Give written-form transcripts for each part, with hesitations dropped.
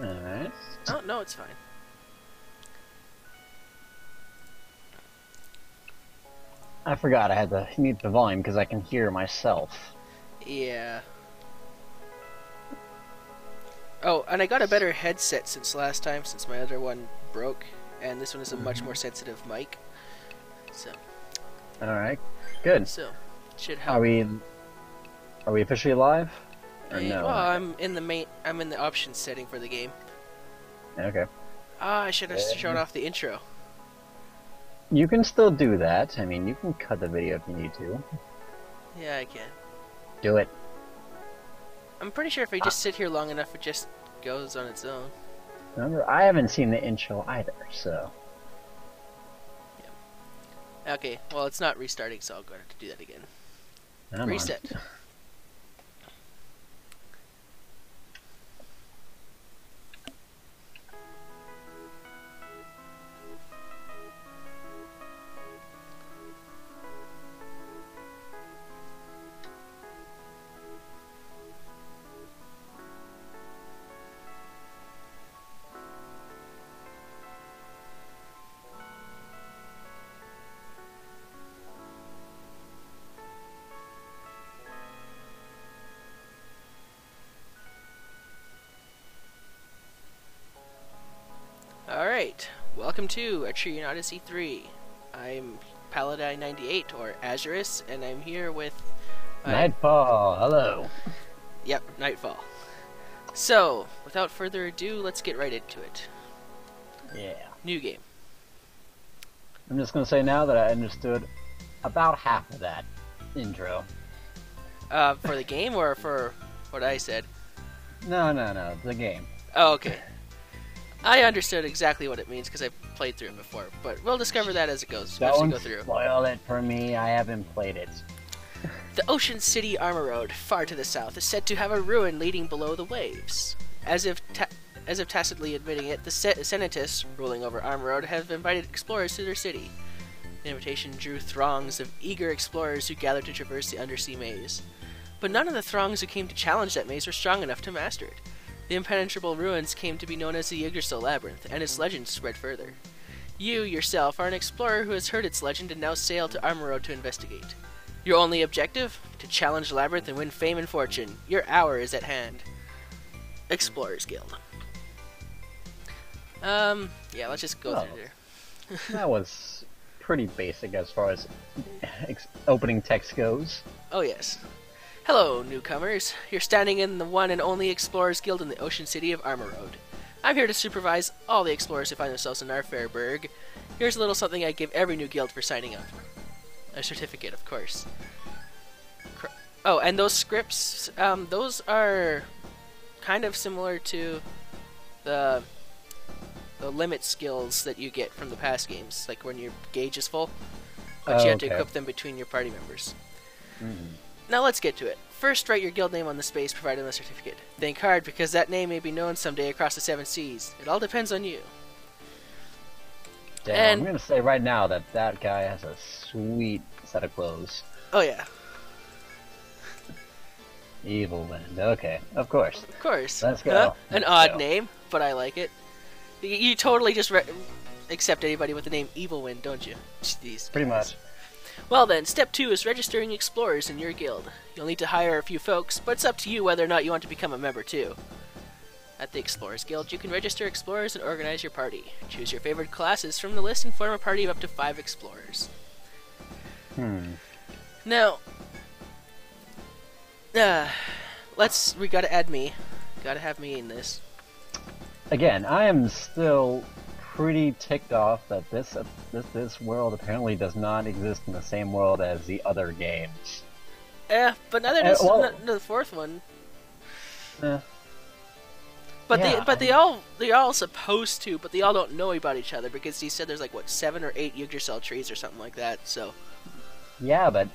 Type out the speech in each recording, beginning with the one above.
Alright. Oh, no, it's fine. I forgot I had to mute the volume because I can hear myself. Yeah. Oh, and I got a better headset since last time, since my other one broke, and this one is a much more sensitive mic. So. Alright, good. So, should help. Are we officially live? Or Yeah, no? well, I'm in the options setting for the game. Okay. Ah, I should have shown off the intro. You can still do that. I mean, you can cut the video if you need to. Yeah, I can. Do it. I'm pretty sure if I just sit here long enough, it just goes on its own. Remember, I haven't seen the intro either, so... Yeah. Okay, well, it's not restarting, so I'll go have to do that again. Come Reset. on. Alright, welcome to Etrian Odyssey 3. I'm Paladin98, or Azurus, and I'm here with... Knightfall, hello. Yep, Knightfall. So, without further ado, let's get right into it. Yeah. New game. I'm just gonna say now that I understood about half of that intro. For the game, or for what I said? No, the game. Oh, okay. I understood exactly what it means because I played through it before, but we'll discover that as it goes. As we Don't go through. spoil it for me, I haven't played it. The Ocean City Armor Road, far to the south, is said to have a ruin leading below the waves. As if tacitly admitting it, the Senatists, ruling over Armor Road, have invited explorers to their city. The invitation drew throngs of eager explorers who gathered to traverse the undersea maze. But none of the throngs who came to challenge that maze were strong enough to master it. The impenetrable ruins came to be known as the Interstellar Labyrinth, and its legend spread further. You, yourself, are an explorer who has heard its legend and now sail to Armor Road to investigate. Your only objective? To challenge the Labyrinth and win fame and fortune. Your hour is at hand. Explorers Guild. Yeah, let's just go through there. That was pretty basic as far as opening text goes. Oh yes. Hello, newcomers. You're standing in the one and only Explorers Guild in the Ocean City of Armor Road. I'm here to supervise all the explorers who find themselves in our fair burg. Here's a little something I give every new guild for signing up. A certificate, of course. Oh, and those scripts, those are kind of similar to the limit skills that you get from the past games, like when your gauge is full, but you have to equip them between your party members. Now let's get to it. First, write your guild name on the space provided in the certificate. Think hard, because that name may be known someday across the 7 seas. It all depends on you. Damn, I'm gonna say right now that that guy has a sweet set of clothes. Oh yeah. Evil Wind. Okay, of course. Of course. Let's go. An odd name, but I like it. You totally just accept anybody with the name Evil Wind, don't you? Jeez. Pretty much. Well then, step 2 is registering explorers in your guild. You'll need to hire a few folks, but it's up to you whether or not you want to become a member too. At the Explorers Guild, you can register explorers and organize your party. Choose your favorite classes from the list and form a party of up to 5 explorers. Now, we gotta add me. Gotta have me in this. Again, I am still pretty ticked off that this world apparently does not exist in the same world as the other games. But neither does the fourth one. But yeah. they all supposed to, but they all don't know about each other because he said there's like what 7 or 8 Yggdrasil trees or something like that. So. Yeah, but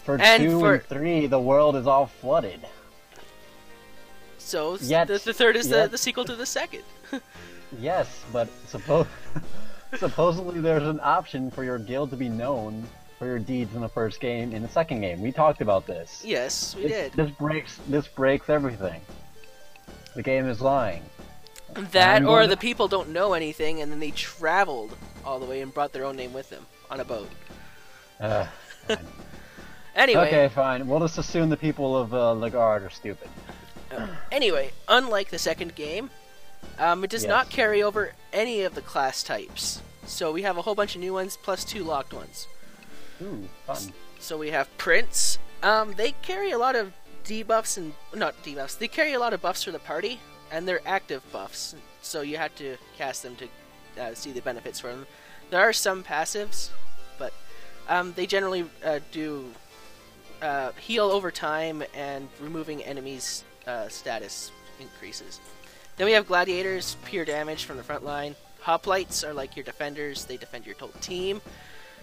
for 2 and 3, the world is all flooded. So the third is the sequel to the second. Yes, but supposedly there's an option for your guild to be known for your deeds in the first game. In the second game, we talked about this. Yes, we did. This breaks everything. The game is lying. That, I'm or going the to- people don't know anything, and then they traveled all the way and brought their own name with them on a boat. Fine. Anyway, Okay, fine. We'll just assume the people of Lagard are stupid. anyway, unlike the second game, it does Yes. not carry over any of the class types. So we have a whole bunch of new ones plus 2 locked ones. Ooh, fun. So we have Prince. They carry a lot of debuffs and not debuffs. They carry a lot of buffs for the party, and they're active buffs. So you have to cast them to see the benefits from them. There are some passives, but they generally do heal over time and removing enemies' status increases. Then we have Gladiators, pure damage from the front line. Hoplites are like your defenders. They defend your total team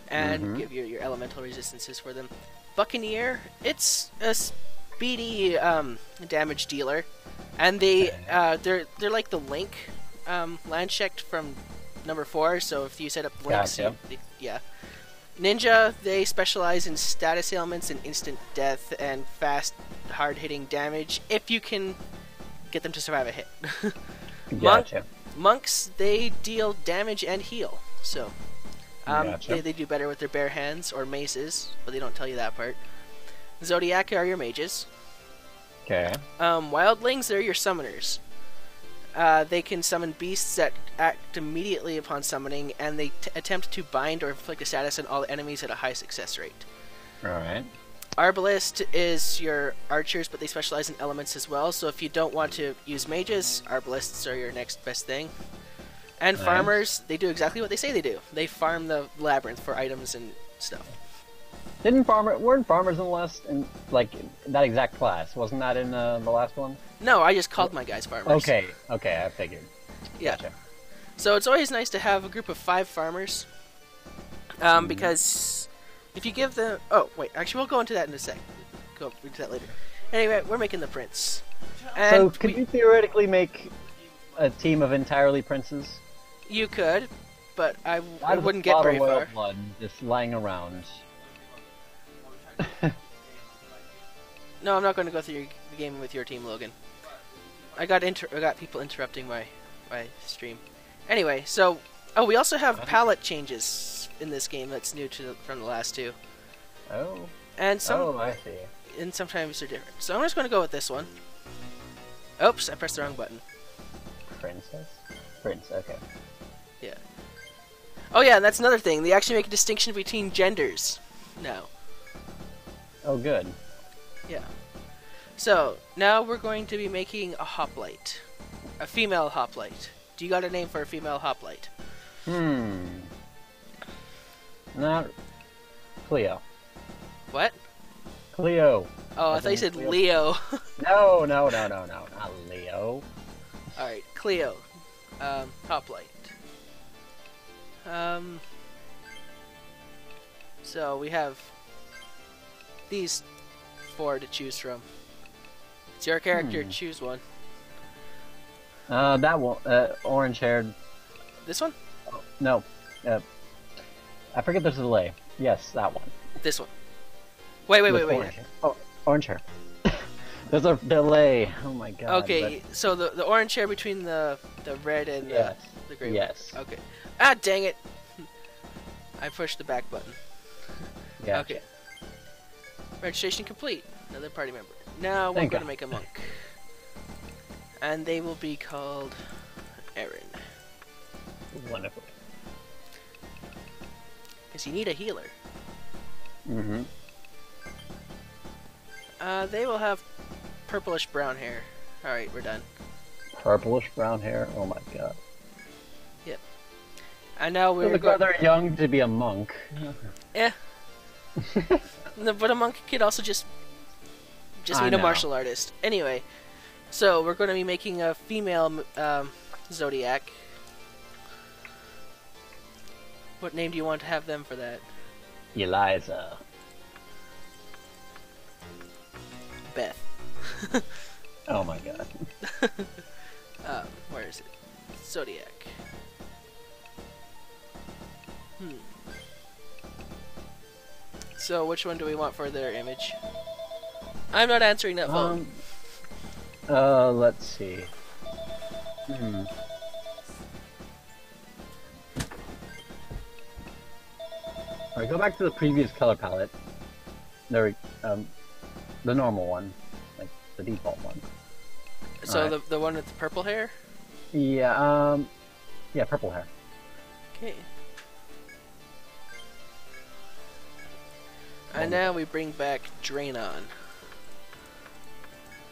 and give you your elemental resistances for them. Buccaneer, it's a speedy damage dealer, and they're like the Link land checked from number 4. So if you set up links, Gotcha. yeah. Ninja, they specialize in status ailments and instant death and fast, hard-hitting damage if you can get them to survive a hit. Gotcha. Monks, they deal damage and heal, so Gotcha. they do better with their bare hands or maces, but they don't tell you that part. Zodiac are your mages. Okay. Wildlings, they're your summoners. They can summon beasts that act immediately upon summoning, and they attempt to bind or inflict a status on all enemies at a high success rate. Alright. Arbalist is your archers, but they specialize in elements as well, so if you don't want to use mages, Arbalists are your next best thing. And Nice. farmers, they do exactly what they say they do. They farm the labyrinth for items and stuff. Weren't farmers in the last, in like that exact class? Wasn't that in the last one? No, I just called my guys farmers. Okay, I figured. Yeah. Gotcha. So it's always nice to have a group of 5 farmers, because if you give them... Oh, wait, actually we'll go into that in a sec. Go into that later. Anyway, we're making the prince. And So, could you theoretically make a team of entirely princes? You could, but I Out of wouldn't a get lot very of royal far. blood just lying around. No, I'm not going to go through the game with your team, Logan. I got people interrupting my stream. Anyway, so we also have palette changes in this game that's new from the last 2, Oh. and I see. and sometimes they're different. So I'm just going to go with this one. Oops, I pressed the wrong button. Princess? Prince, okay. Yeah. Oh yeah, and that's another thing. They actually make a distinction between genders now. Oh, good. Yeah. So, now we're going to be making a hoplite. A female hoplite. Do you got a name for a female hoplite? Not Cleo. What? Cleo. Oh, I thought you said Leo. No, not Leo. Alright, Cleo. Hoplite. So we have these 4 to choose from. It's your character, choose one. That one, orange-haired. This one? No, I forget there's a delay. Yes, that one. This one. Wait. Orange hair. Oh, orange hair. There's a delay. Oh my god. Okay, so the orange hair between the red and Yes. the gray Yes. one. Okay. Ah, dang it! I pushed the back button. Yeah. Okay. Registration complete. Another party member. Now we're Thank going to God. make a monk. And they will be called Aaron. Wonderful. Because you need a healer. Mm-hmm. They will have purplish brown hair. Alright, we're done. Purplish brown hair. Oh my god. Yep. And now They we're look going... rather young to be a monk. Eh. No, but a monk could also just I mean a know. martial artist. Anyway, so we're going to be making a female Zodiac. What name do you want to have them for that? Eliza. Beth. Oh my god. Where is it? Zodiac. So which one do we want for their image? I'm not answering that phone. Let's see. Hmm. Alright, go back to the previous color palette. There, the normal one, like the default one. So Alright. the one with the purple hair? Yeah, yeah, purple hair. Okay. And now we bring back Drain On.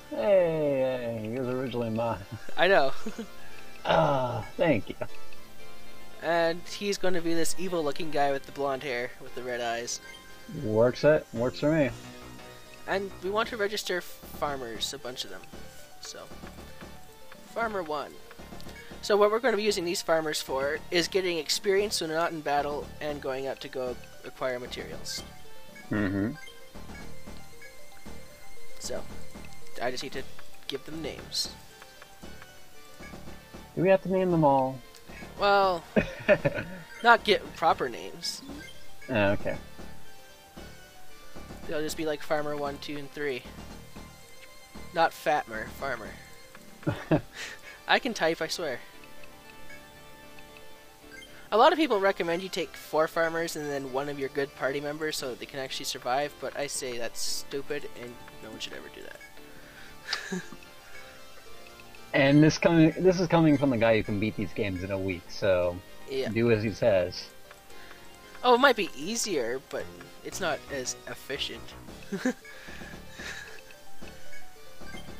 Hey, he was originally mine. I know. Thank you. And he's going to be this evil-looking guy with the blonde hair, with the red eyes. Works for me. And we want to register farmers, a bunch of them. So, Farmer 1. So what we're going to be using these farmers for is getting experience when they're not in battle and going out to go acquire materials. Mm-hmm. So, I just need to give them names. Do we have to name them all? Well, not get proper names. Oh, okay. They'll just be like Farmer 1, 2, and 3. Not Fatmer, Farmer. I can type, I swear. A lot of people recommend you take 4 farmers and then one of your good party members so that they can actually survive, but I say that's stupid and no one should ever do that. And this is coming from the guy who can beat these games in a week, so Yeah. do as he says. Oh, it might be easier, but it's not as efficient.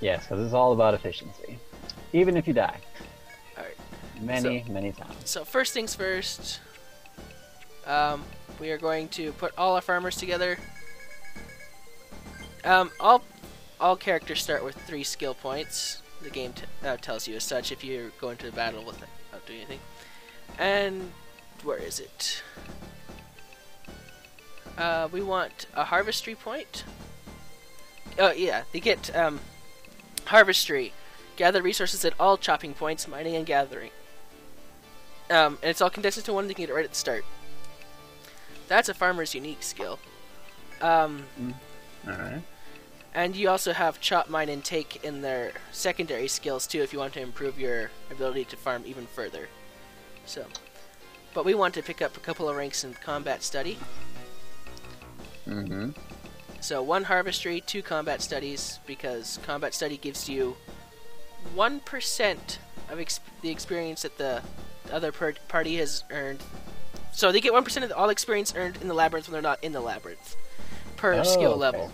Yes, because it's all about efficiency. Even if you die. Alright. Many times. So first things first, we are going to put all our farmers together. All characters start with 3 skill points. The game tells you as such if you go into battle without doing anything. And where is it? We want a harvestry point. Oh yeah, they get harvestry. Gather resources at all chopping points, mining and gathering. And it's all condensed into one. They can get it right at the start. That's a farmer's unique skill. Alright. And you also have chop, mine, and take in their secondary skills too if you want to improve your ability to farm even further. So, but we want to pick up a couple of ranks in combat study. Mm-hmm. So 1 harvestry, 2 combat studies, because combat study gives you 1% of the experience that the other party has earned. So they get 1% of all experience earned in the labyrinth when they're not in the labyrinth per skill level.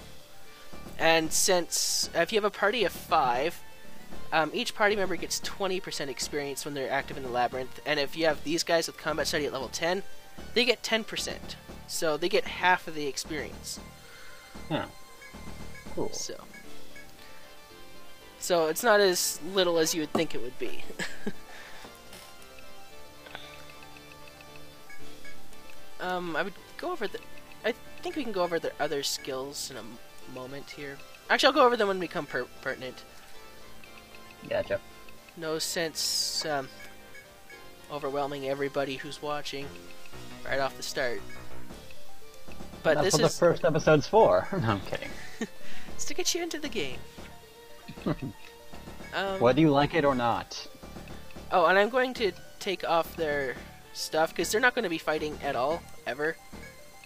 And since if you have a party of 5, each party member gets 20% experience when they're active in the labyrinth. And if you have these guys with combat study at level 10, they get 10%. So they get half of the experience. Huh. Cool. So it's not as little as you would think it would be. I would go over I think we can go over their other skills in a moment here. Actually, I'll go over them when we become pertinent. Gotcha. No sense overwhelming everybody who's watching right off the start. But That's this what is the first episode's for. No, I'm kidding. it's to get you into the game. Whether you like it or not. Oh, and I'm going to take off their stuff because they're not going to be fighting at all ever.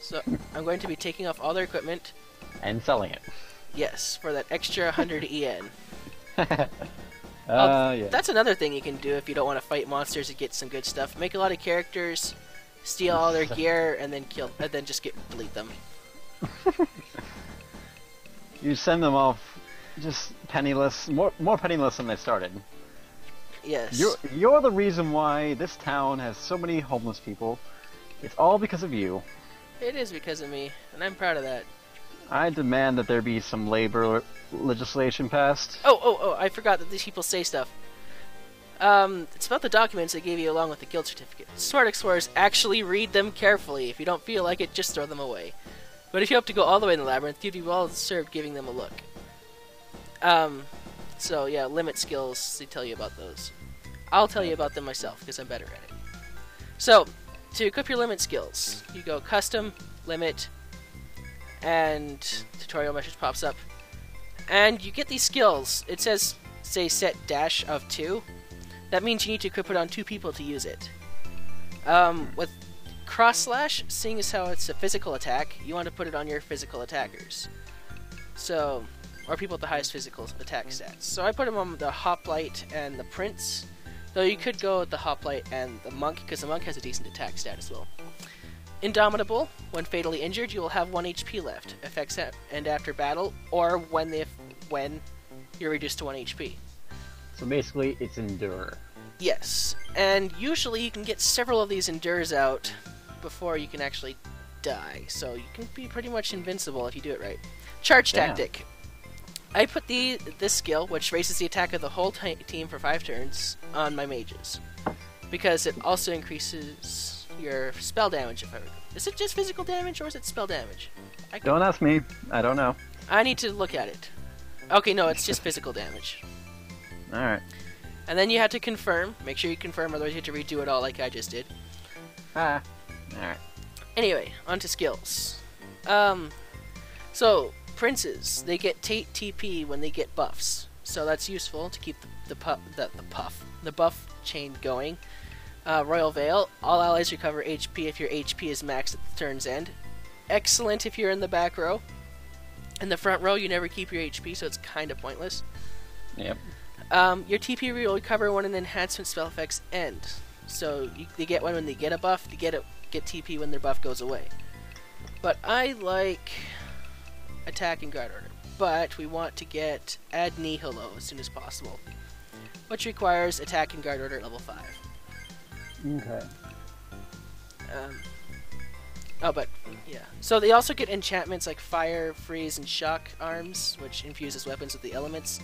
So I'm going to be taking off all their equipment. And selling it. Yes, for that extra 100 EN. Yeah. That's another thing you can do if you don't want to fight monsters and get some good stuff. Make a lot of characters, steal all their gear, and then just delete them. You send them off just penniless, more penniless than they started. Yes. You're the reason why this town has so many homeless people. It's all because of you. It is because of me, and I'm proud of that. I demand that there be some labor legislation passed. Oh, I forgot that these people say stuff. It's about the documents they gave you along with the guild certificate. Smart explorers actually read them carefully. If you don't feel like it, just throw them away. But if you hope to go all the way in the labyrinth, you'd be well served giving them a look. So yeah, limit skills, they tell you about those. I'll tell you about them myself, because I'm better at it. So, to equip your limit skills, you go custom, limit, and tutorial message pops up. And you get these skills. It says, say, set dash of 2. That means you need to equip it on 2 people to use it. With Cross Slash, seeing as how it's a physical attack, you want to put it on your physical attackers. So, or people with the highest physical attack stats. So I put them on the Hoplite and the Prince, though you could go with the Hoplite and the Monk, because the Monk has a decent attack stat as well. Indomitable, when fatally injured, you will have 1 HP left. Effects end after battle, or when you're reduced to 1 HP. So basically, it's Endure. Yes, and usually you can get several of these Endures out before you can actually die, so you can be pretty much invincible if you do it right. Charge Tactic. I put this skill, which raises the attack of the whole team for 5 turns, on my mages, because it also increases your spell damage. Is it just physical damage, or is it spell damage? Don't ask me. I don't know. I need to look at it. Okay, no, it's just physical damage. Alright. And then you have to confirm. Make sure you confirm, otherwise you have to redo it all like I just did. Alright. Anyway, on to skills. So, Princes, they get TP when they get buffs. So that's useful to keep the buff chain going. Royal Veil, all allies recover HP if your HP is maxed at the turn's end. Excellent if you're in the back row. In the front row, you never keep your HP, so it's kind of pointless. Yep. Your TP will recover when an enhancement spell effects end. So they get one when they get a buff, they get TP when their buff goes away. But I like Attack and Guard Order. But we want to get Ad Nihilo as soon as possible, which requires Attack and Guard Order at level 5. Okay. But yeah. So they also get enchantments like Fire, Freeze, and Shock Arms, which infuses weapons with the elements.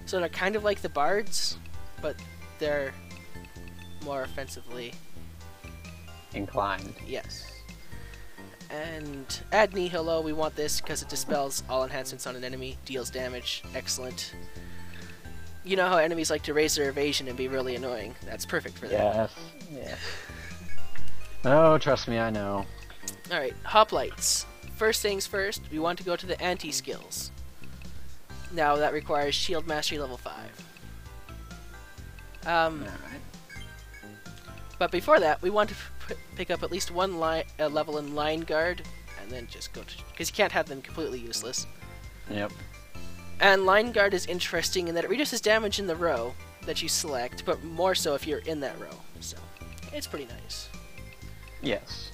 So they're kind of like the bards, but they're more offensively inclined. Yes. And Ad Nihilo, we want this because it dispels all enhancements on an enemy, deals damage. Excellent. You know how enemies like to raise their evasion and be really annoying. That's perfect for them. Yes. Oh, trust me, I know. Alright, Hoplites. First things first, we want to go to the anti-skills. Now that requires Shield Mastery level 5. Alright. But before that, we want to pick up at least one level in Line Guard, and then just go to... because you can't have them completely useless. Yep. And Line Guard is interesting in that it reduces damage in the row that you select, but more so if you're in that row. So, it's pretty nice. Yes.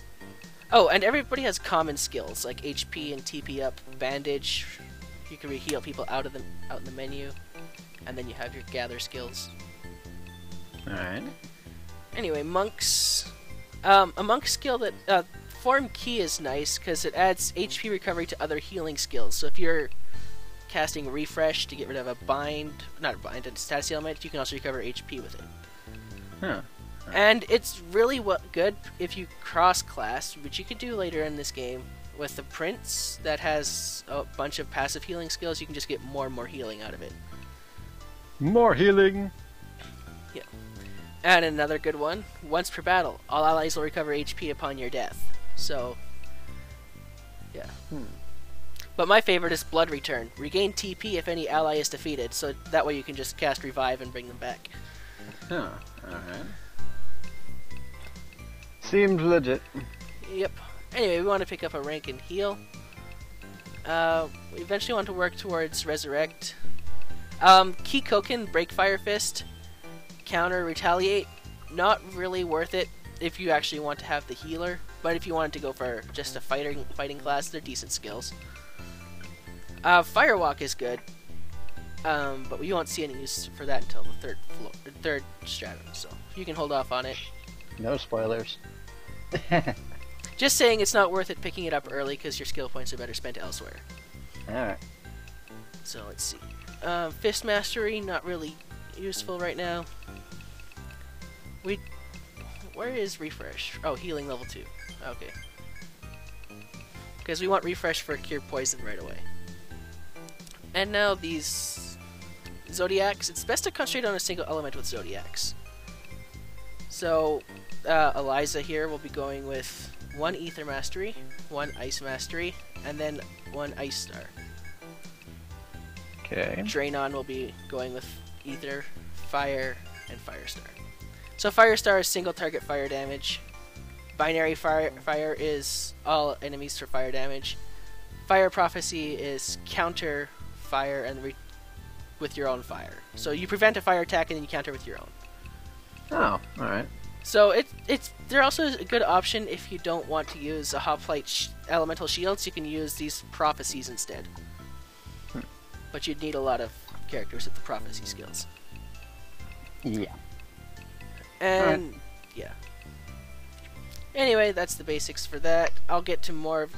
Oh, and everybody has common skills, like HP and TP up, Bandage. You can heal people out in the menu, and then you have your Gather skills. Alright. Anyway, Monks. A Monk skill that... Form Key is nice, because it adds HP recovery to other healing skills. So if you're casting Refresh to get rid of a a status element, you can also recover HP with it. Huh. And it's really good if you cross-class, which you could do later in this game, with the Prince that has a bunch of passive healing skills. You can just get more and more healing out of it. More healing! Yeah. And another good one, once per battle, all allies will recover HP upon your death. So, yeah. But my favorite is Blood Return. Regain TP if any ally is defeated, so that way you can just cast Revive and bring them back. Huh. Alright. Seems legit. Yep. Anyway, we want to pick up a rank and heal. We eventually want to work towards Resurrect. Kikoken, Break Fire Fist, Counter, Retaliate. Not really worth it if you actually want to have the healer, but if you wanted to go for just a fighting class, they're decent skills. Firewalk is good, but we won't see any use for that until the third stratum, so you can hold off on it. No spoilers. Just saying it's not worth it picking it up early because your skill points are better spent elsewhere. Alright. So let's see. Fist Mastery, not really useful right now. Where is Refresh? Oh, Healing level 2. Okay. Because we want Refresh for Cure Poison right away. And now these Zodiacs. It's best to concentrate on a single element with Zodiacs. So, Eliza here will be going with 1 Ether Mastery, 1 Ice Mastery, and then 1 Ice Star. Okay. Drainon will be going with Ether, Fire, and Firestar. So Firestar is single target fire damage. Binary fire is all enemies for fire damage. Fire Prophecy is counter fire and with your own fire. So you prevent a fire attack and then you counter with your own. Oh, alright. So they're also a good option if you don't want to use a Hoplite elemental shields. You can use these prophecies instead. But you'd need a lot of characters with the prophecy skills. Yeah. And yeah. Anyway, that's the basics for that. I'll get to more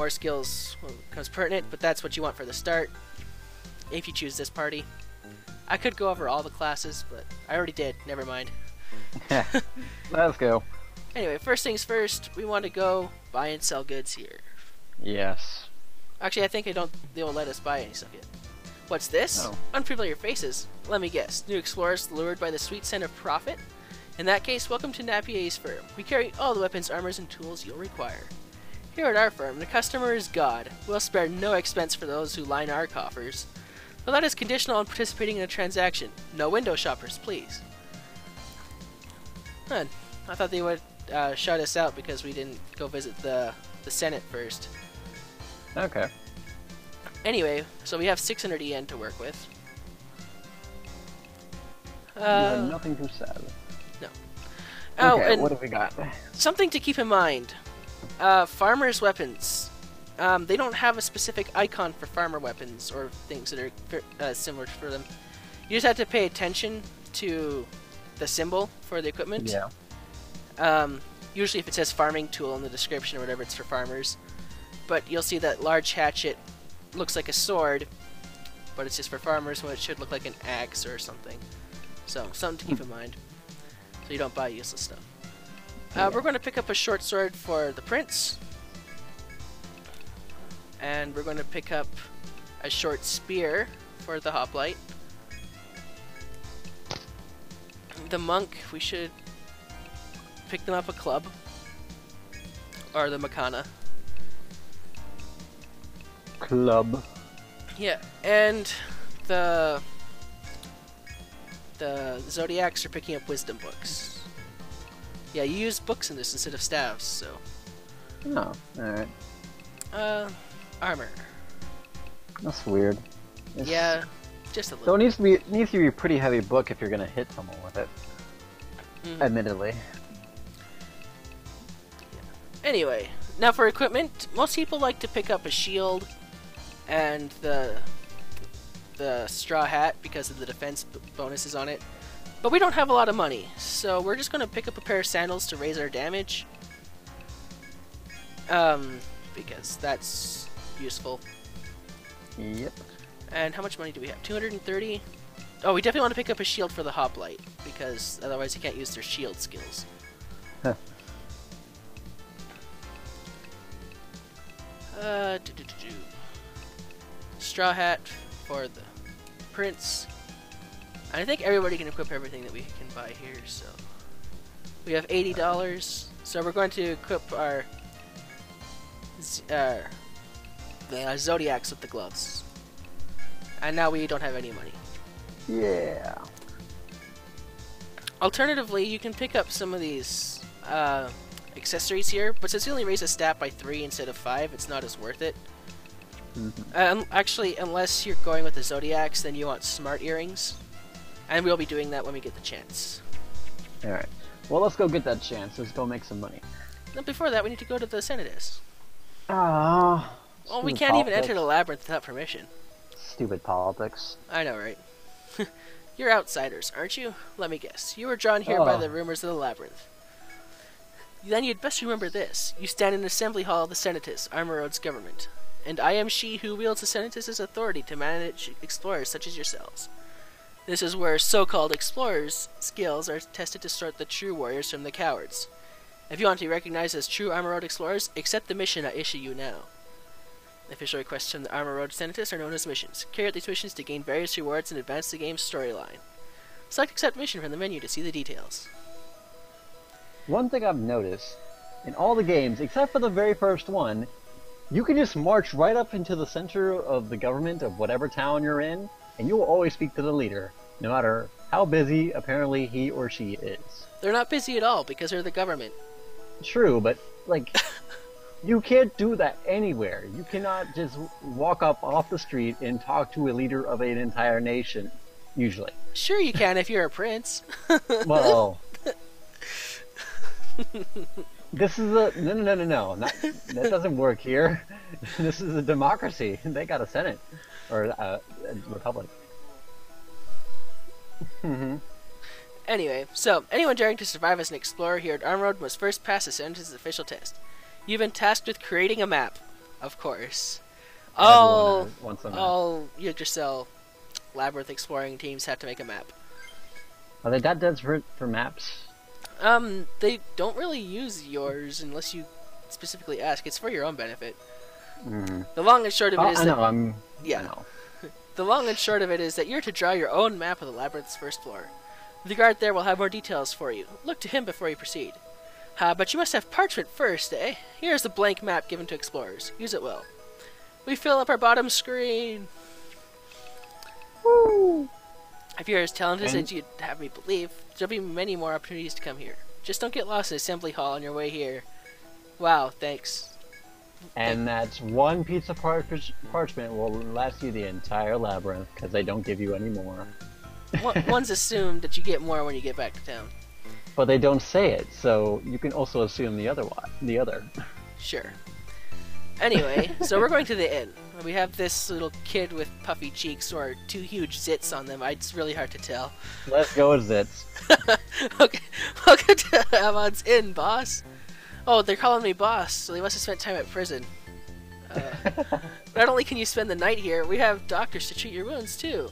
skills when it becomes pertinent, but that's what you want for the start. If you choose this party. I could go over all the classes, but I already did. Never mind. Let's go. Anyway, first things first, we want to go buy and sell goods here. Yes. Actually, I think they won't let us buy any stuff yet. What's this? Oh. Unfamiliar faces. Let me guess. New explorers lured by the sweet scent of profit? In that case, welcome to Napier's firm. We carry all the weapons, armors, and tools you'll require. Here at our firm, the customer is God. We'll spare no expense for those who line our coffers. But that is conditional on participating in a transaction. No window shoppers, please. Huh. I thought they would shut us out because we didn't go visit the Senate first. Okay. Anyway, so we have 600 yen to work with. You have nothing to sell. No. Oh, okay, and what have we got? something to keep in mind. Farmers' weapons. They don't have a specific icon for farmer weapons or things that are similar for them. You just have to pay attention to the symbol for the equipment. Yeah. Usually if it says farming tool in the description or whatever, it's for farmers. But you'll see that large hatchet looks like a sword, but it's just for farmers when it should look like an axe or something. So, something to keep in mind. So you don't buy useless stuff. We're going to pick up a short sword for the prince. And we're going to pick up a short spear for the hoplite. The monk, we should pick them up a club. Or the Makana. Club. Yeah, and the Zodiacs are picking up wisdom books. Yeah, you use books in this instead of staves, so. Oh, alright. Armor. That's weird. Yeah, just a So little. it needs to be a pretty heavy book if you're gonna hit someone with it. Admittedly. Anyway, now for equipment, most people like to pick up a shield and the straw hat because of the defense bonuses on it. But we don't have a lot of money, so we're just going to pick up a pair of sandals to raise our damage. Because that's useful. Yep. And how much money do we have? 230? Oh, we definitely want to pick up a shield for the hoplite, because otherwise you can't use their shield skills. Huh. Straw hat for the prince. And I think everybody can equip everything that we can buy here, so. We have $80, so we're going to equip our the Zodiacs with the gloves. And now we don't have any money. Yeah. Alternatively, you can pick up some of these accessories here, but since we only raise a stat by 3 instead of 5, it's not as worth it. Actually, unless you're going with the Zodiacs, then you want smart earrings. And we'll be doing that when we get the chance. Alright. Well, let's go get that chance. Let's go make some money. Then before that, we need to go to the Senators. Ah. Well, we can't even enter the labyrinth without permission. Stupid politics. I know, right? You're outsiders, aren't you? Let me guess. You were drawn here by the rumors of the labyrinth. Then you'd best remember this. You stand in the assembly hall of the Senatus, Armor Road's government. And I am she who wields the Senatus' authority to manage explorers such as yourselves. This is where so-called explorers' skills are tested to sort the true warriors from the cowards. If you want to be recognized as true Armor Road explorers, accept the mission I issue you now. Official requests from the Armor Road Senatus are known as missions. Carry out these missions to gain various rewards and advance the game's storyline. Select Accept Mission from the menu to see the details. One thing I've noticed, in all the games, except for the very first one, you can just march right up into the center of the government of whatever town you're in, and you will always speak to the leader. no matter how busy apparently he or she is. They're not busy at all because they're the government. True, but, like, you can't do that anywhere. You cannot just walk up off the street and talk to a leader of an entire nation, usually. Sure you can if you're a prince. Well... This is a... No. That doesn't work here. This is a democracy. They got a Senate. Or a republic. Anyway, so, anyone daring to survive as an explorer here at Armroad must first pass the Senate's official test. You've been tasked with creating a map, of course. All Yggdrasil Labyrinth exploring teams have to make a map. Are they that desperate for maps? They don't really use yours unless you specifically ask. It's for your own benefit. The long and short of it is I know. The long and short of it is that you're to draw your own map of the labyrinth's first floor. The guard there will have more details for you. Look to him before you proceed. But you must have parchment first, eh? Here's the blank map given to explorers. Use it well. We fill up our bottom screen. Woo! If you're as talented as you'd have me believe, there'll be many more opportunities to come here. Just don't get lost in Assembly Hall on your way here. Wow, thanks. And that's one piece of parchment will last you the entire labyrinth, because they don't give you any more. One's assumed that you get more when you get back to town. But they don't say it, so you can also assume the other. Sure. Anyway, so we're going to the inn. We have this little kid with puffy cheeks or two huge zits on them. It's really hard to tell. Let's go with zits. Okay, welcome to Amon's Inn, boss. Oh, they're calling me boss, so they must have spent time at prison. Not only can you spend the night here, we have doctors to treat your wounds, too.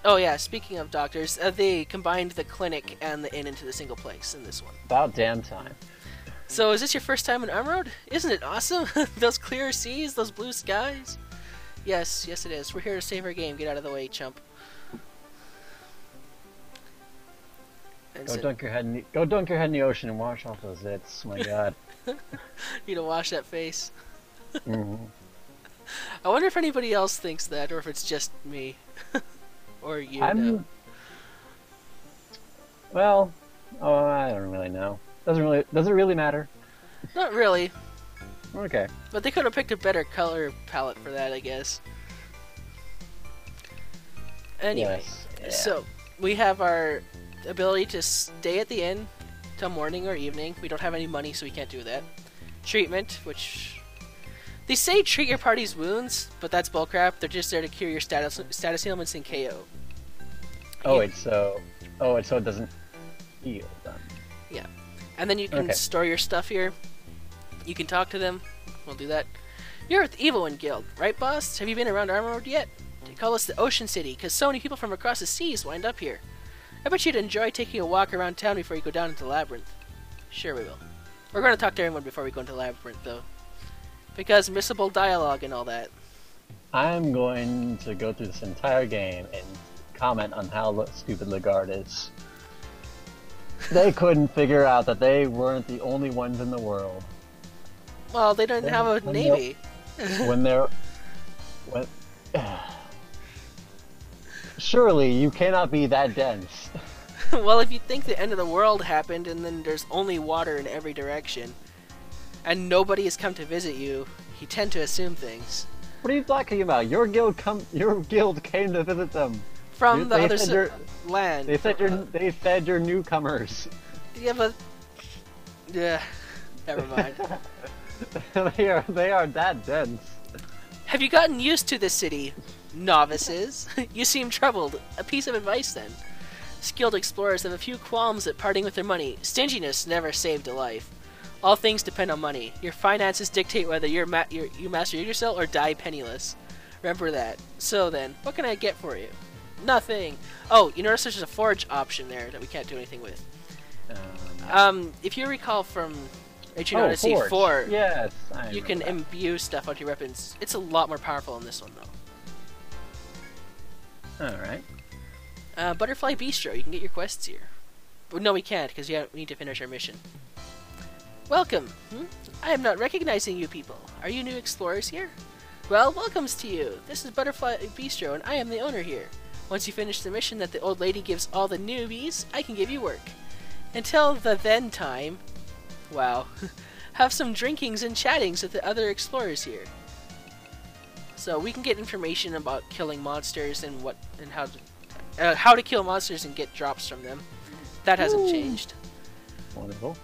Oh yeah, speaking of doctors, they combined the clinic and the inn into the single place in this one. About damn time. So is this your first time in Armroad? Isn't it awesome? Those clear seas, those blue skies? Yes it is. We're here to save our game. Get out of the way, chump. Go dunk your head in the ocean and wash off those zits. My God. Need to wash that face. I wonder if anybody else thinks that, or if it's just me. Or you know. Well, I don't really know. Does it really matter? Not really. Okay. But they could have picked a better color palette for that, I guess. Anyway, so we have our ability to stay at the inn till morning or evening. We don't have any money, so we can't do that. Treatment, which they say treat your party's wounds, but that's bullcrap. They're just there to cure your status ailments and KO. It's so it doesn't heal them. Yeah. And then you can store your stuff here. You can talk to them. We'll do that. You're with the Evil One Guild, right, boss? Have you been around Armroad yet? They call us the Ocean City, because so many people from across the seas wind up here. I bet you'd enjoy taking a walk around town before you go down into the Labyrinth. Sure we will. We're going to talk to everyone before we go into the Labyrinth, though. Because missable dialogue and all that. I'm going to go through this entire game and comment on how stupid Ligard is. They couldn't figure out that they weren't the only ones in the world. Well, they didn't have a navy. Surely you cannot be that dense. Well, if you think the end of the world happened and then there's only water in every direction, and nobody has come to visit you, you tend to assume things. What are you talking about? Your guild came to visit them. From the other land. They said you're newcomers. Yeah, but never mind. They are that dense. Have you gotten used to this city, novices? You seem troubled. A piece of advice, then. Skilled explorers have a few qualms at parting with their money. Stinginess never saved a life. All things depend on money. Your finances dictate whether you master Yggdrasil or die penniless. Remember that. So then, what can I get for you? Nothing. Oh, you notice there's a forge option there that we can't do anything with. If you recall from Etrian Odyssey 4, yes, you can imbue stuff onto your weapons. It's a lot more powerful in this one, though. Alright. Butterfly Bistro, you can get your quests here. But no, we can't, because we need to finish our mission. Welcome! I am not recognizing you people. Are you new explorers here? Well, welcomes to you. This is Butterfly Bistro, and I am the owner here. Once you finish the mission that the old lady gives all the newbies, I can give you work. Until the then time, wow, have some drinkings and chattings with the other explorers here. So we can get information about killing monsters and how to kill monsters and get drops from them. That hasn't changed. Wonderful.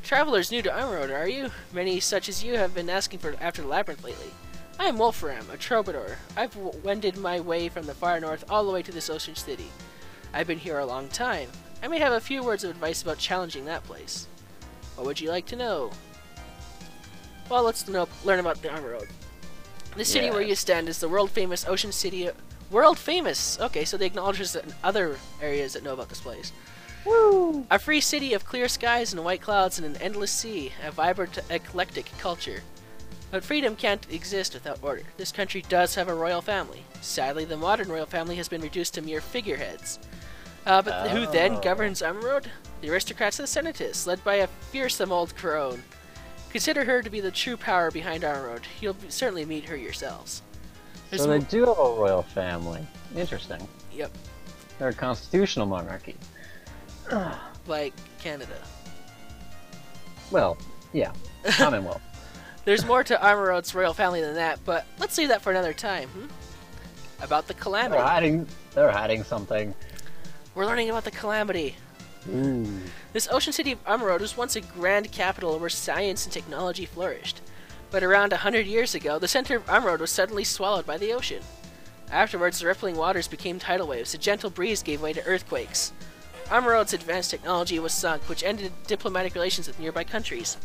Travelers new to Armoroad, are you? Many such as you have been asking for after the labyrinth lately. I am Wolfram, a troubadour. I've wended my way from the far north all the way to this ocean city. I've been here a long time. I may have a few words of advice about challenging that place. What would you like to know? Well, let's learn about the Armoroad. The city where you stand is the world-famous ocean city. World-famous! Okay, so they acknowledge there's other areas that know about this place. Woo! A free city of clear skies and white clouds and an endless sea. A vibrant, eclectic culture. But freedom can't exist without order. This country does have a royal family. Sadly, the modern royal family has been reduced to mere figureheads. But who then governs Armoroad? The aristocrats and the senators, led by a fearsome old crone. Consider her to be the true power behind Armoroad. You'll certainly meet her yourselves. So they do have a royal family. Interesting. Yep. They're a constitutional monarchy. Like Canada. Well, yeah. Commonwealth. There's more to Armoroad's royal family than that, but let's leave that for another time. About the Calamity. They're hiding something. We're learning about the Calamity. Ooh. This ocean city of Armoroad was once a grand capital where science and technology flourished. But around 100 years ago, the center of Armoroad was suddenly swallowed by the ocean. Afterwards, the rippling waters became tidal waves. A gentle breeze gave way to earthquakes. Armoroad's advanced technology was sunk, which ended diplomatic relations with nearby countries.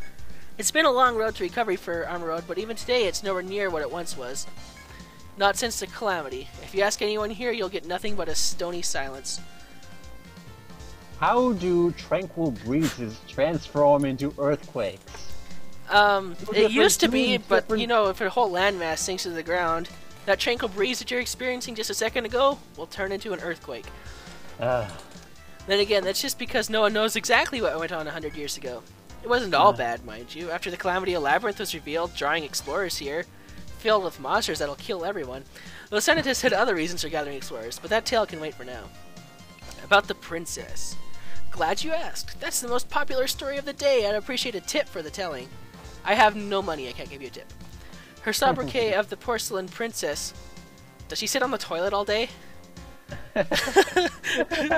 It's been a long road to recovery for Armoroad, but even today it's nowhere near what it once was. Not since the Calamity. If you ask anyone here, you'll get nothing but a stony silence. How do tranquil breezes transform into earthquakes? It used to be, but you know, if a whole landmass sinks to the ground, that tranquil breeze that you're experiencing just a second ago will turn into an earthquake. Then again, that's just because no one knows exactly what went on 100 years ago. It wasn't all bad, mind you. After the Calamity, a labyrinth was revealed, drawing explorers here, filled with monsters that'll kill everyone. The Senators had other reasons for gathering explorers, but that tale can wait for now. About the princess. Glad you asked. That's the most popular story of the day. I'd appreciate a tip for the telling. I have no money, I can't give you a tip. Her sobriquet of the porcelain princess. Does she sit on the toilet all day?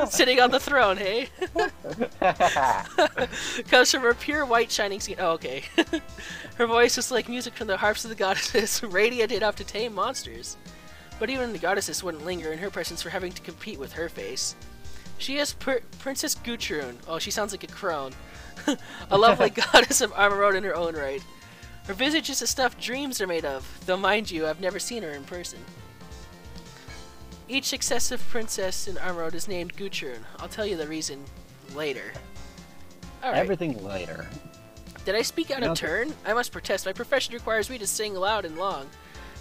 Sitting on the throne, hey? Comes from her pure white shining skin. Oh, okay. Her voice is like music from the harps of the goddesses, radiant enough to tame monsters. But even the goddesses wouldn't linger in her presence for having to compete with her face. She is Princess Gudrun. Oh, she sounds like a crone. A lovely goddess of Armoroad in her own right. Her visage is the stuff dreams are made of, though mind you, I've never seen her in person. Each successive princess in Armoroad is named Gudrun. I'll tell you the reason later. Alright. Everything later. Did I speak out of turn? I must protest. My profession requires me to sing loud and long.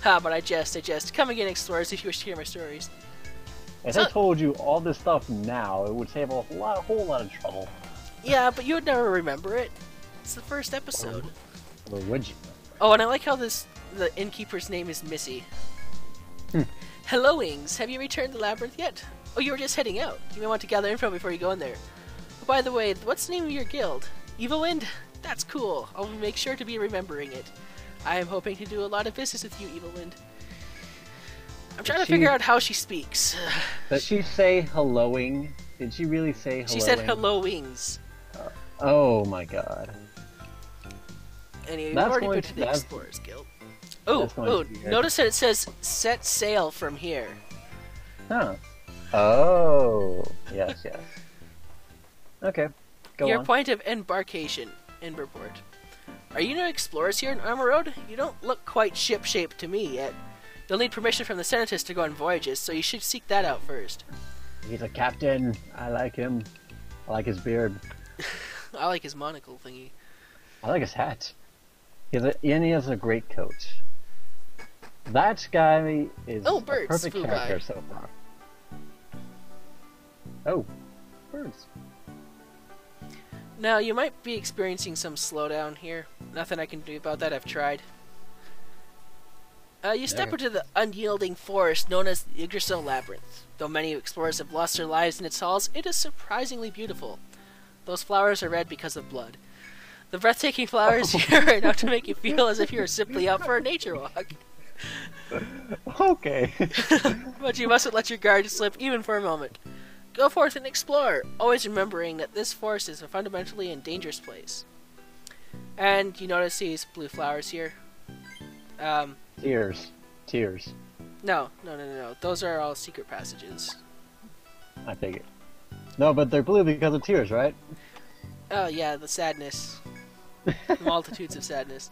Ha, but I jest. Come again, explorers, if you wish to hear my stories. If I told you all this stuff now, it would save a whole lot of trouble. Yeah, but you would never remember it. It's the first episode. Or would you? Oh, and I like how the innkeeper's name is Missy. Hello, Wings. Have you returned the labyrinth yet? Oh, you were just heading out. You may want to gather info before you go in there. Oh, by the way, what's the name of your guild? Evil Wind? That's cool. I'll make sure to be remembering it. I am hoping to do a lot of business with you, Evil Wind. I'm trying to figure out how she speaks. Does she say helloing? Did she really say helloing? She said hello, Wings. Oh my god. Anyway, we've already been to the Explorers Guild. Oh, notice that it says set sail from here. Huh. Oh, yes. Okay, go on. Your point of embarkation, Emberport. Are you new explorers here in Armoroad? You don't look quite ship-shaped to me yet. You'll need permission from the Senators to go on voyages, so you should seek that out first. He's a captain. I like him. I like his beard. I like his monocle thingy. I like his hat. And he has a great coat. That guy is a perfect character so far. Oh, birds. Now, you might be experiencing some slowdown here. Nothing I can do about that, I've tried. You step into the unyielding forest known as the Interstellar Labyrinth. Though many explorers have lost their lives in its halls, it is surprisingly beautiful. Those flowers are red because of blood. The breathtaking flowers here are enough to make you feel as if you were simply out for a nature walk. Okay. But you mustn't let your guard slip even for a moment. Go forth and explore, always remembering that this forest is a fundamentally and dangerous place. And you notice these blue flowers here? Tears. Tears. No. Those are all secret passages. I figured. No, but they're blue because of tears, right? Oh yeah, the sadness. The multitudes of sadness.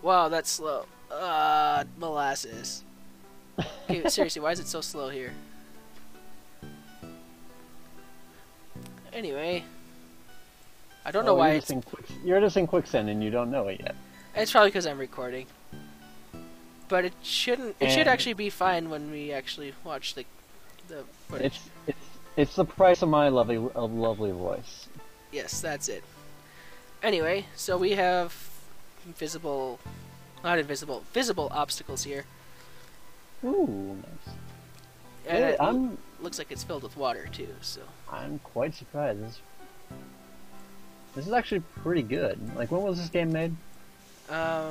Wow, that's slow. Molasses. Okay, seriously, why is it so slow here? Anyway, I don't know why it's... You're just in quicksand and you don't know it yet. It's probably because I'm recording. But it shouldn't... It should actually be fine when we actually watch the footage. It's the price of my lovely voice. Yes, that's it. Anyway, so we have visible obstacles here. Ooh, nice. And Yeah, it looks like it's filled with water too, so... I'm quite surprised. This is actually pretty good. Like, when was this game made? I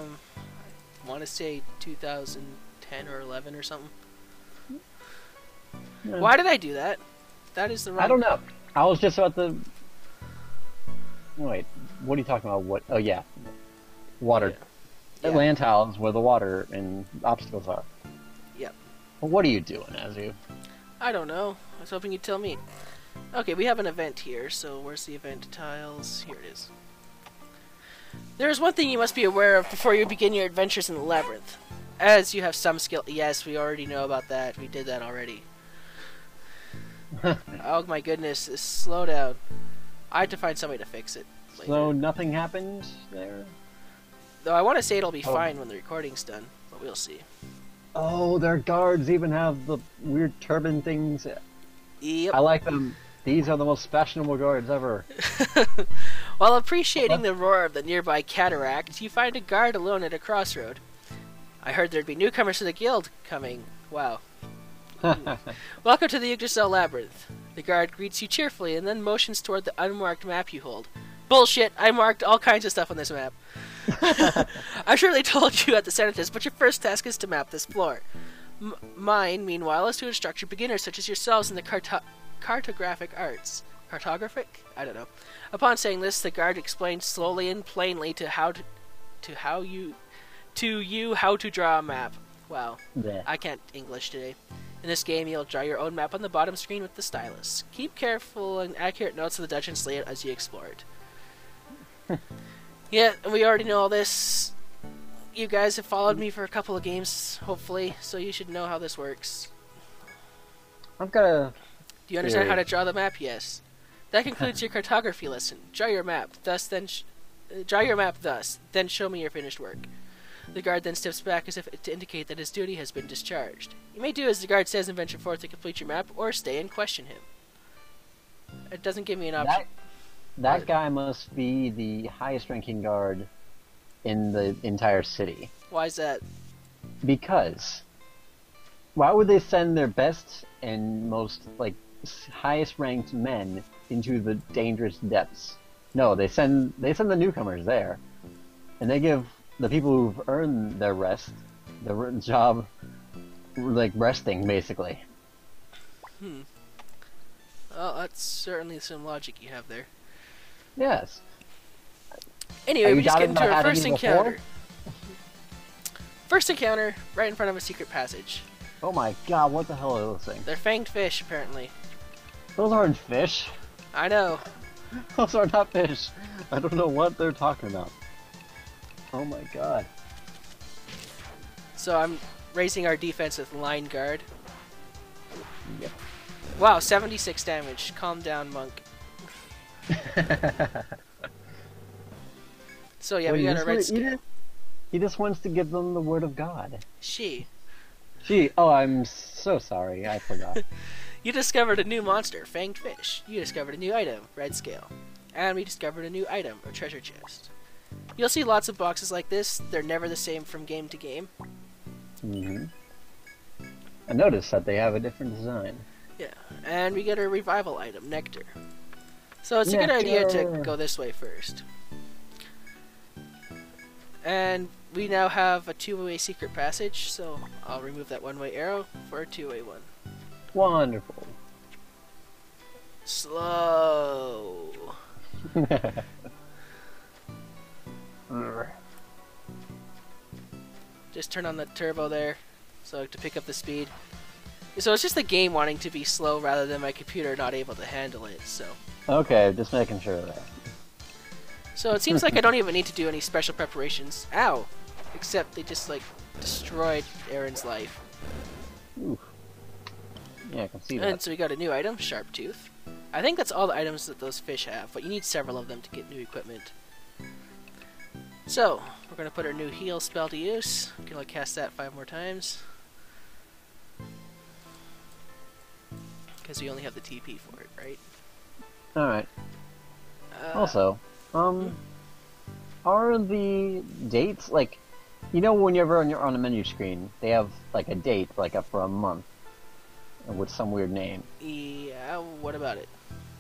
want to say 2010 or 11 or something. Yeah. Why did I do that? That is the wrong... I don't know. I was just about to... Wait, what are you talking about? What? Oh, yeah. Water. Yeah. Land tiles where the water and obstacles are. Yep. Well, what are you doing, Azu? I don't know. I was hoping you'd tell me. Okay, we have an event here, so where's the event tiles? Here it is. There is one thing you must be aware of before you begin your adventures in the labyrinth. As you have some skill... Yes, we already know about that. We did that already. Oh my goodness, slow down. I have to find somebody to fix it later. So nothing happened there? Though I want to say it'll be fine when the recording's done, but we'll see. Oh, their guards even have the weird turban things. Yep. I like them. These are the most fashionable guards ever. While appreciating the roar of the nearby cataract, you find a guard alone at a crossroad. I heard there'd be newcomers to the guild coming. Wow. Welcome to the Interstellar Labyrinth. The guard greets you cheerfully and then motions toward the unmarked map you hold. Bullshit! I marked all kinds of stuff on this map. I'm sure they told you at the Senatus, but your first task is to map this floor. Mine, meanwhile, is to instruct your beginners such as yourselves in the cartographic arts. Cartographic? I don't know. Upon saying this, the guard explained slowly and plainly how to draw a map. Wow. Yeah. I can't English today. In this game, you'll draw your own map on the bottom screen with the stylus. Keep careful and accurate notes of the dungeon's layout as you explore it. Yeah, we already know all this. You guys have followed me for a couple of games, hopefully, so you should know how this works. I've got a... Do you understand how to draw the map? Yes. That concludes your cartography lesson. Draw your map, thus, then show me your finished work. The guard then steps back as if to indicate that his duty has been discharged. You may do as the guard says and venture forth to complete your map, or stay and question him. It doesn't give me an option. That guy must be the highest ranking guard in the entire city. Why is that? Because why would they send their best and most highest ranked men into the dangerous depths? No, they send the newcomers there, and they give the people who've earned their rest, their job, resting basically. Well, that's certainly some logic you have there. Yes. Anyway, we just get into our first encounter. First encounter, right in front of a secret passage. Oh my god, what the hell are those things? They're fanged fish, apparently. Those aren't fish. I know. Those are not fish. I don't know what they're talking about. Oh my god. So I'm raising our defense with line guard. Yep. Wow, 76 damage. Calm down, monk. So yeah, we got a red scale. He just wants to give them the word of God. She. Oh, I'm so sorry. I forgot. You discovered a new monster, fanged fish. You discovered a new item, red scale. And we discovered a new item, a treasure chest. You'll see lots of boxes like this. They're never the same from game to game. Mm-hmm. I noticed that they have a different design. Yeah, and we get a revival item, Nectar. So it's a good idea to go this way first. And we now have a two-way secret passage, so I'll remove that one-way arrow for a two-way one. Wonderful. Slow. Just turn on the turbo there, so to pick up the speed. So it's just the game wanting to be slow rather than my computer not able to handle it, so. Okay, just making sure of that. So it seems like I don't even need to do any special preparations. Ow! Except they just, like, destroyed Aaron's life. Ooh. Yeah, I can see that. And so we got a new item, Sharp Tooth. I think that's all the items that those fish have, but you need several of them to get new equipment. So, we're going to put our new heal spell to use. We can only cast that 5 more times. Because we only have the TP for it, right? Alright. Also, are the dates, like, you know whenever on the menu screen, they have, like, a date, like, for a month, with some weird name. Yeah, what about it?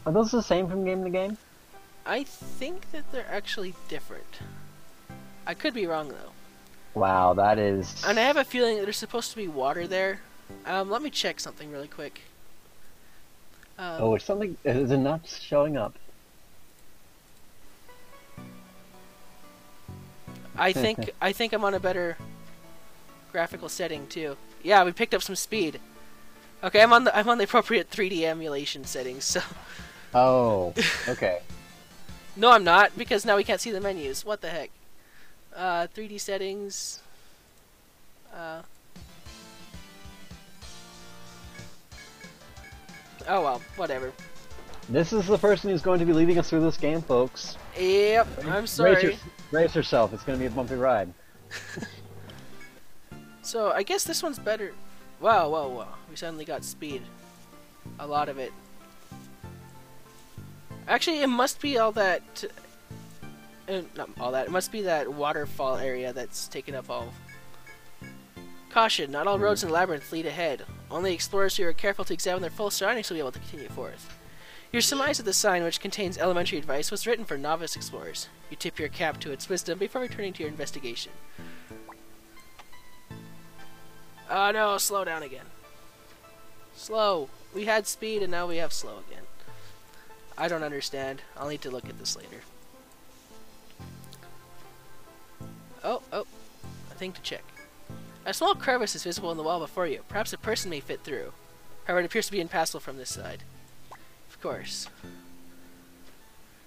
Are those the same from game to game? I think that they're actually different. I could be wrong, though. Wow, that is... And I have a feeling that there's supposed to be water there. Let me check something really quick. oh, it's something... Is it not showing up? I think I'm on a better graphical setting too. Yeah, we picked up some speed. Okay, I'm on the appropriate 3D emulation settings. So. Oh, okay. No, I'm not, because now we can't see the menus. What the heck? 3D settings. Oh well, whatever. This is the person who's going to be leading us through this game, folks. Yep, I'm sorry. Brace yourself, it's going to be a bumpy ride. So, I guess this one's better. Wow, wow, wow. We suddenly got speed. A lot of it. Actually, it must be all that... not all that. It must be that waterfall area that's taken up all... Caution, not all roads in the labyrinth lead ahead. Only explorers who are careful to examine their full surroundings will be able to continue forth. Your surmise of the sign, which contains elementary advice, was written for novice explorers. You tip your cap to its wisdom before returning to your investigation. Oh no, slow down again. Slow. We had speed and now we have slow again. I don't understand. I'll need to look at this later. Oh, a thing to check. A small crevice is visible in the wall before you. Perhaps a person may fit through. However, it appears to be impassable from this side. Of course.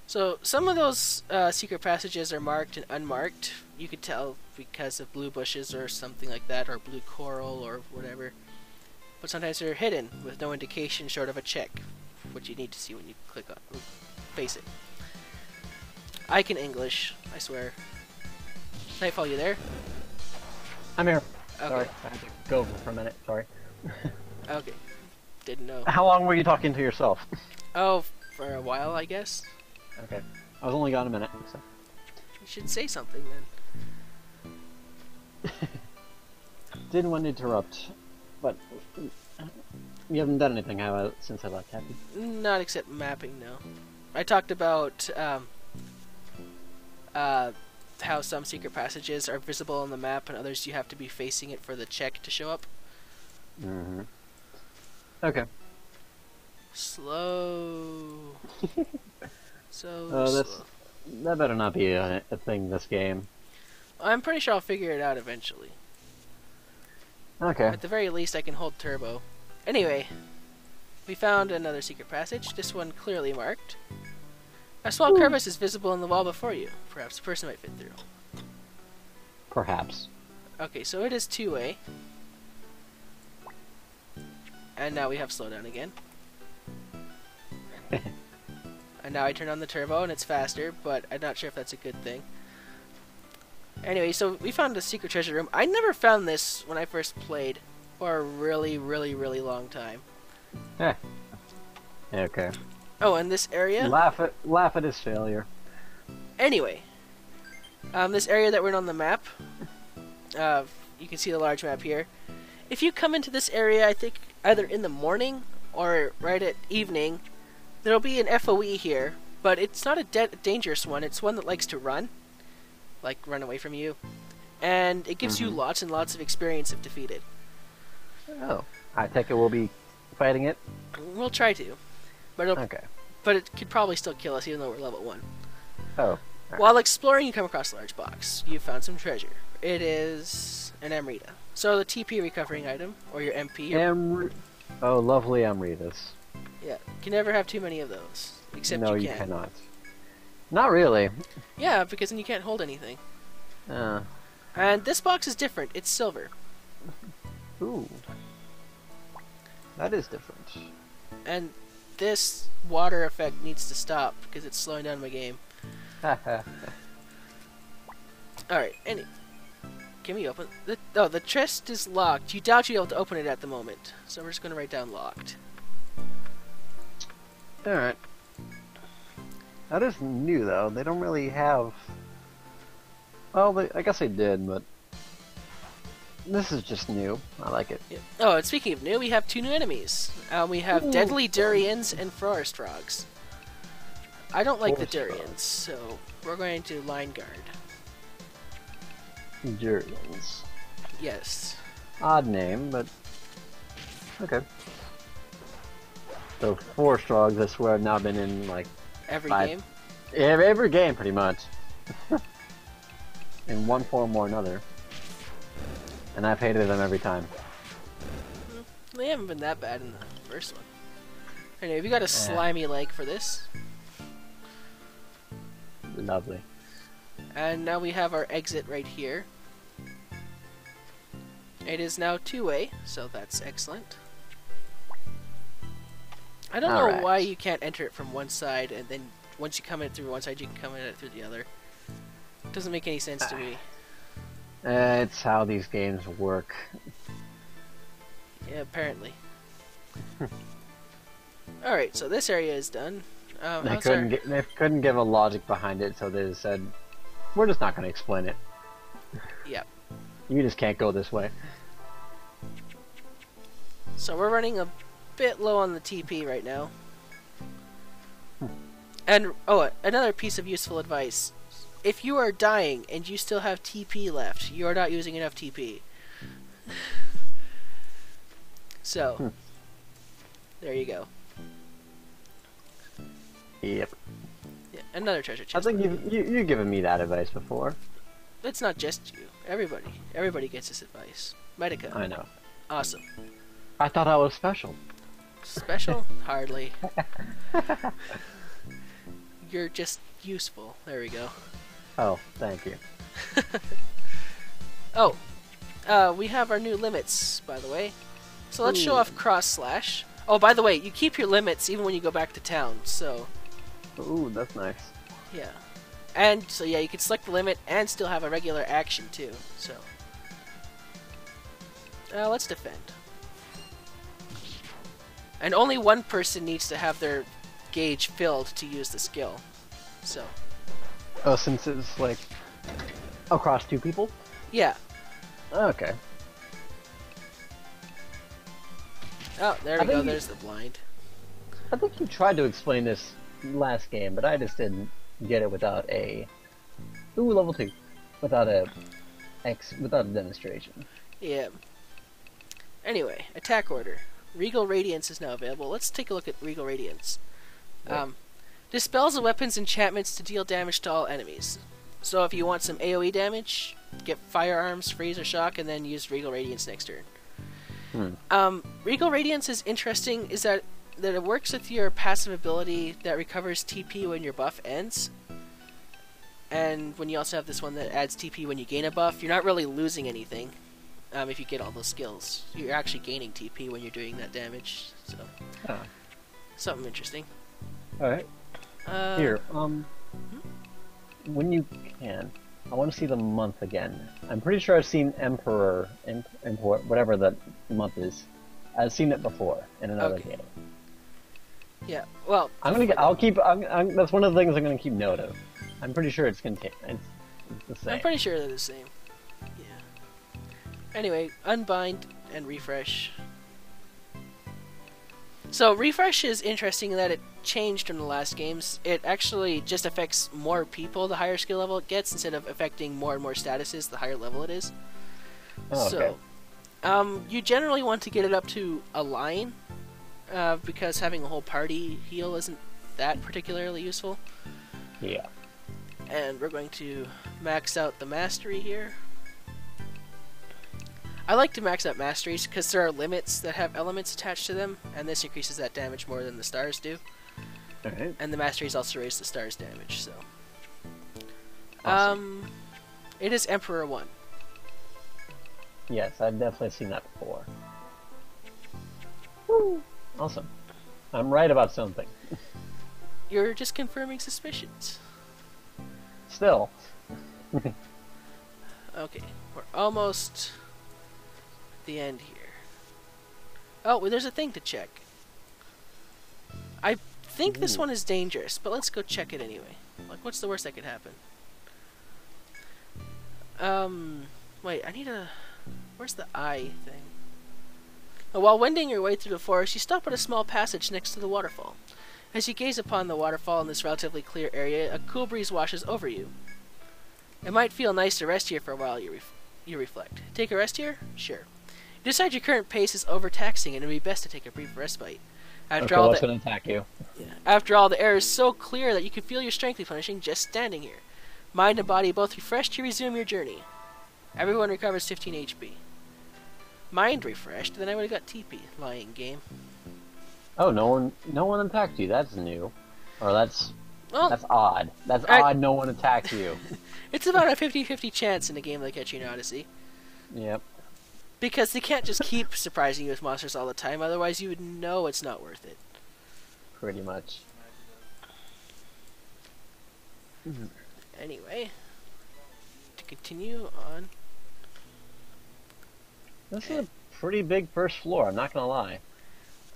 So, some of those secret passages are marked and unmarked. You could tell because of blue bushes or something like that, or blue coral or whatever. But sometimes they're hidden with no indication short of a check, which you need to see when you click on face it. I can English, I swear. Knightfall, you there? I'm here. Okay. Sorry, I had to go for a minute, sorry. Okay. Didn't know. How long were you talking to yourself? Oh, for a while, I guess. Okay. I was only gone a minute, so... You should say something then. Didn't want to interrupt, but... You haven't done anything, have I, since I left, have you? Not except mapping, no. I talked about, how some secret passages are visible on the map and others you have to be facing it for the check to show up. Mm-hmm. Okay. Slow. So That's, slow. that better not be a thing this game. I'm pretty sure I'll figure it out eventually. Okay. At the very least, I can hold turbo. Anyway, we found another secret passage, this one clearly marked. A small crevice is visible in the wall before you. Perhaps a person might fit through. Perhaps. Okay, so it is two-way. And now we have slowdown again. And now I turn on the turbo and it's faster, but I'm not sure if that's a good thing. Anyway, so we found a secret treasure room. I never found this when I first played for a really, really, really long time. Yeah. Okay. Oh, and this area? Laugh at his failure. Anyway, this area that we're in on the map, you can see the large map here. If you come into this area, I think either in the morning or right at evening, there'll be an FOE here, but it's not a dangerous one. It's one that likes to run, like run away from you, and it gives you lots and lots of experience if defeated. Oh, I take it we'll be fighting it? We'll try to, but okay. But it could probably still kill us even though we're level 1. Oh. Right. While exploring, you come across a large box. You found some treasure. It is an Amrita. So the TP recovering item, or your MP. Oh, lovely Amritas. Yeah, you can never have too many of those. Except no, you you cannot. Not really. Yeah, because then you can't hold anything. Uh. And this box is different. It's silver. Ooh. That is different. And this water effect needs to stop because it's slowing down my game. Alright, can we open the chest is locked. You doubt you'll be able to open it at the moment. So we're just gonna write down locked. Alright. That is new though. They don't really have, well, I guess they did, but this is just new. I like it. Yeah. Oh, and speaking of new, we have 2 new enemies. We have deadly durians and forest frogs. I don't like the durians, so we're going to line guard. Durians. Yes. Odd name, but okay. So forest frogs, I swear, I've now been in like every game. Yeah, every game pretty much. In one form or another. And I've hated them every time. They haven't been that bad in the first one. Anyway, have you got a slimy leg for this? Lovely. And now we have our exit right here. It is now 2-way, so that's excellent. I don't know why you can't enter it from one side, and then once you come in through one side, you can come in it through the other. It doesn't make any sense to me. It's how these games work. Yeah, apparently. Alright, so this area is done. They couldn't give a logic behind it, so they said, we're just not going to explain it. Yep. You just can't go this way. So we're running a bit low on the TP right now. And, another piece of useful advice. If you are dying and you still have TP left, you are not using enough TP. So, there you go. Yep. Yeah, another treasure chest. I think you've given me that advice before. It's not just you. Everybody gets this advice. Medica. I know. Awesome. I thought I was special. Special? Hardly. You're just useful. There we go. Oh, thank you. We have our new limits, by the way. So let's show off cross/. Oh, by the way, you keep your limits even when you go back to town, so... Ooh, that's nice. Yeah. And, so yeah, you can select the limit and still have a regular action, too, so... let's defend. And only one person needs to have their gauge filled to use the skill, so... Oh, since it's, like, across 2 people? Yeah. Okay. Oh, there we go, there's the blind. I think you tried to explain this last game, but I just didn't get it without a... Ooh, level 2. Without a demonstration. Yeah. Anyway, attack order. Regal Radiance is now available. Let's take a look at Regal Radiance. Dispels the weapons enchantments to deal damage to all enemies. So if you want some AoE damage, get Firearms, Freeze, or Shock, and then use Regal Radiance next turn. Regal Radiance is interesting, is that it works with your passive ability that recovers TP when your buff ends. And when you also have this one that adds TP when you gain a buff, you're not really losing anything. If you get all those skills, you're actually gaining TP when you're doing that damage. So, something interesting. All right. Here, when you can, I want to see the month again. I'm pretty sure I've seen Emperor, whatever that month is. I've seen it before in another game. Yeah. Well, that's one of the things I'm gonna keep note of. I'm pretty sure it's the same. I'm pretty sure they're the same. Yeah. Anyway, unbind and refresh. So refresh is interesting in that it changed from the last games. It actually just affects more people the higher skill level it gets, instead of affecting more and more statuses the higher level it is. Oh, okay. So, you generally want to get it up to a line, because having a whole party heal isn't that particularly useful. Yeah. And we're going to max out the mastery here. I like to max out masteries because there are limits that have elements attached to them, and this increases that damage more than the stars do. Alright. And the masteries also raise the stars damage, so. Awesome. It is Emperor 1. Yes, I've definitely seen that before. Woo! Awesome. I'm right about something. You're just confirming suspicions. Still. Okay, we're almost at the end here. Oh, well, there's a thing to check. I think this one is dangerous, but let's go check it anyway. Like, what's the worst that could happen? Wait, I need a... Where's the eye thing? Oh, while wending your way through the forest, you stop at a small passage next to the waterfall. As you gaze upon the waterfall in this relatively clear area, a cool breeze washes over you. It might feel nice to rest here for a while, you reflect. Take a rest here? Sure. You decide your current pace is overtaxing and it would be best to take a brief respite. What's going to attack you? Yeah. After all, the air is so clear that you can feel your strength replenishing just standing here. Mind and body both refreshed, you resume your journey. Everyone recovers 15 HP. Mind refreshed, then I would have got TP. Lying game. Oh, no one attacked you. That's new. Or that's odd. That's I... odd no one attacked you. It's about a 50-50 chance in a game like Etrian Odyssey. Yep. Because they can't just keep surprising you with monsters all the time, otherwise you would know it's not worth it. Pretty much. Anyway, to continue on. This is a pretty big first floor, I'm not gonna lie.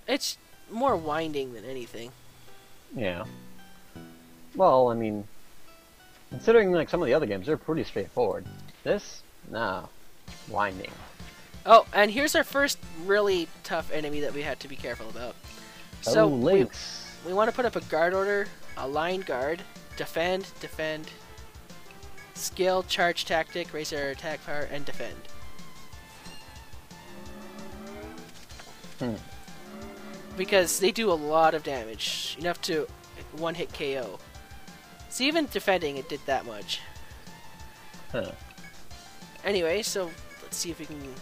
It's more winding than anything. Yeah. Well, I mean, considering like some of the other games, they're pretty straightforward. This, nah, winding. Oh, and here's our first really tough enemy that we had to be careful about. So links. We want to put up a guard order, a line guard, defend, skill, charge tactic, raise our attack power, and defend. Because they do a lot of damage, enough to one-hit KO. So even defending, it did that much. Huh. Anyway, so let's see if we can...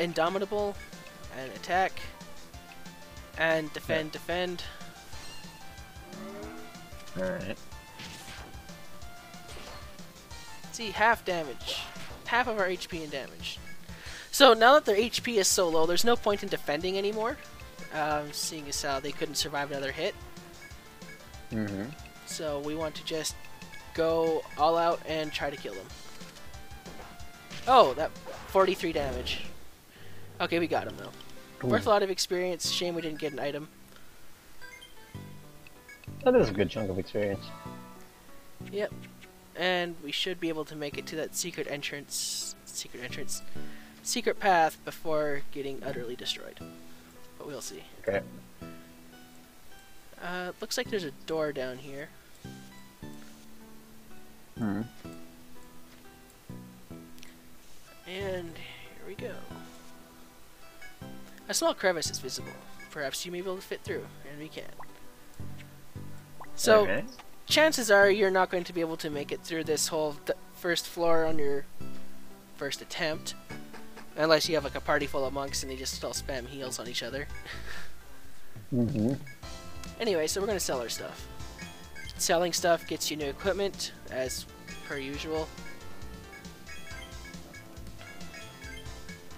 Indomitable, and attack, and defend. Alright. See, half damage. Half of our HP in damage. So now that their HP is so low, there's no point in defending anymore. Seeing as how they couldn't survive another hit. So we want to just go all out and try to kill them. Oh, that 43 damage. Okay, we got him though. Worth a lot of experience. Shame we didn't get an item. That is a good chunk of experience. Yep. And we should be able to make it to that secret path before getting utterly destroyed. But we'll see. Okay. Looks like there's a door down here. And here we go. A small crevice is visible. Perhaps you may be able to fit through, and we can. So, okay. Chances are you're not going to be able to make it through this whole first floor on your first attempt. Unless you have like a party full of monks and they just all spam heals on each other. Anyway, so we're going to sell our stuff. Selling stuff gets you new equipment, as per usual.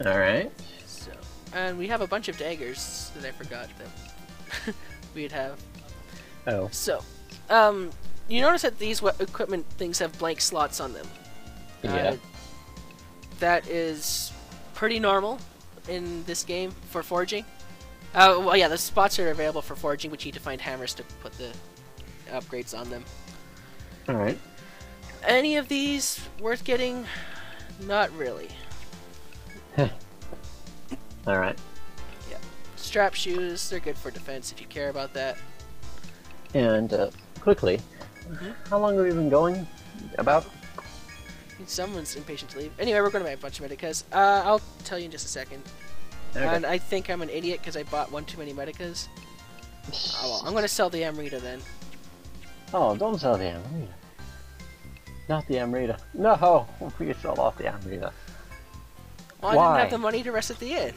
Alright. So, and we have a bunch of daggers that I forgot that we'd have. Oh. So, you notice that these equipment things have blank slots on them. Yeah. That is pretty normal in this game for forging. Well, yeah, the spots are available for forging, but you need to find hammers to put the upgrades on them. Alright. Any of these worth getting? Not really. Alright. Yeah. Strap shoes, they're good for defense if you care about that. And, quickly, how long have we been going? About? Someone's impatient to leave. Anyway, we're going to buy a bunch of Medicas. I'll tell you in just a second. Okay. And I think I'm an idiot because I bought one too many Medicas. Oh well, I'm going to sell the Amrita then. Oh, don't sell the Amrita. Not the Amrita. No! We sell off the Amrita. Well, Why? I didn't have the money to rest at the inn.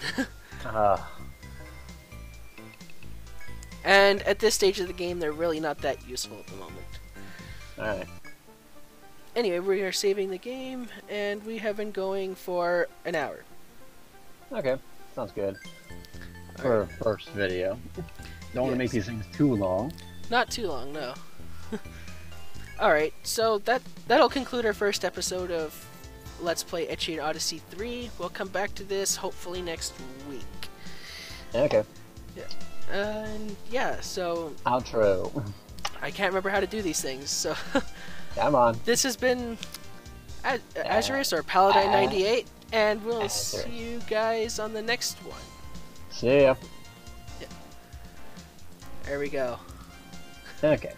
And at this stage of the game, they're really not that useful at the moment. Alright. Anyway, we are saving the game, and we have been going for an hour. Okay, sounds good. For a first video. Don't want to make these things too long. Not too long, no. Alright, so that'll conclude our first episode of Let's Play Etrian Odyssey 3. We'll come back to this hopefully next week. Okay. Yeah. And yeah, so... Outro. I can't remember how to do these things, so... Come on. This has been Azurus or Paladine 98, and we'll see you guys on the next one. See ya. Yeah. There we go. Okay.